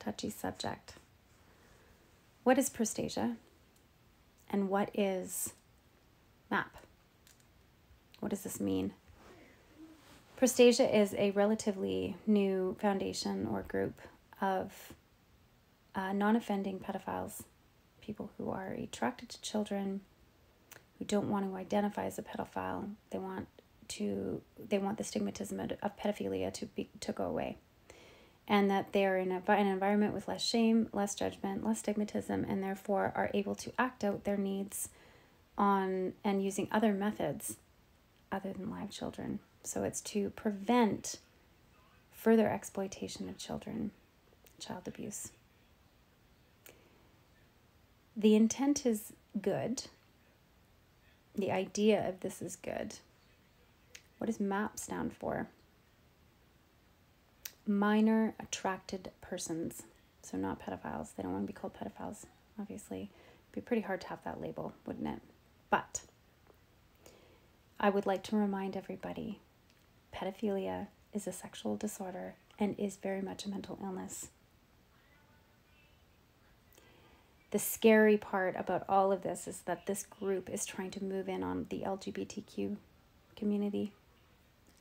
touchy subject. What is prostasia? And what is MAP? What does this mean? Prostasia is a relatively new foundation or group of non-offending pedophiles, people who are attracted to children, who don't want to identify as a pedophile. They want the stigmatism of pedophilia to go away, and that they are in an environment with less shame, less judgment, less stigmatism, and therefore are able to act out their needs on and using other methods other than live children. So it's to prevent further exploitation of children, child abuse. The intent is good. The idea of this is good. What does MAP stand for? Minor attracted persons. So not pedophiles. They don't want to be called pedophiles, obviously. It'd be pretty hard to have that label, wouldn't it? But I would like to remind everybody, pedophilia is a sexual disorder and is very much a mental illness. The scary part about all of this is that this group is trying to move in on the LGBTQ community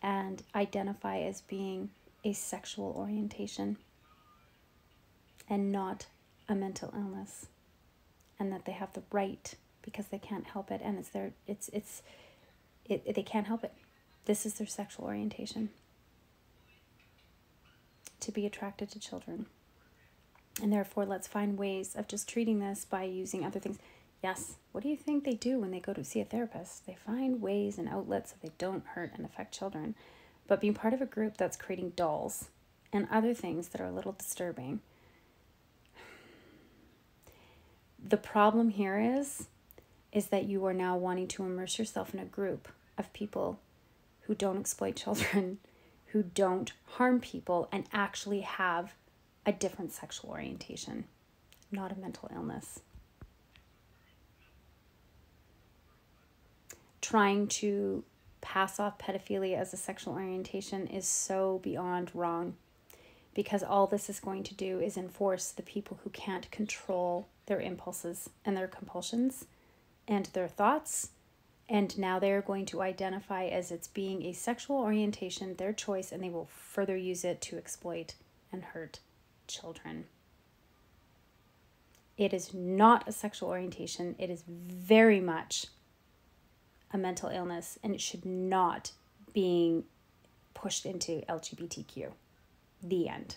and identify as being a sexual orientation and not a mental illness, and that they have the right because they can't help it, and they can't help it. This is their sexual orientation, to be attracted to children. And therefore, let's find ways of just treating this by using other things. Yes, what do you think they do when they go to see a therapist? They find ways and outlets so they don't hurt and affect children. But being part of a group that's creating dolls and other things that are a little disturbing. The problem here is that you are now wanting to immerse yourself in a group of people who don't exploit children, who don't harm people, and actually have a different sexual orientation, not a mental illness. Trying to pass off pedophilia as a sexual orientation is so beyond wrong, because all this is going to do is enforce the people who can't control their impulses and their compulsions and their thoughts, and now they're going to identify as it's being a sexual orientation, their choice, and they will further use it to exploit and hurt children. It is not a sexual orientation. It is very much a mental illness, and it should not being pushed into LGBTQ. The end.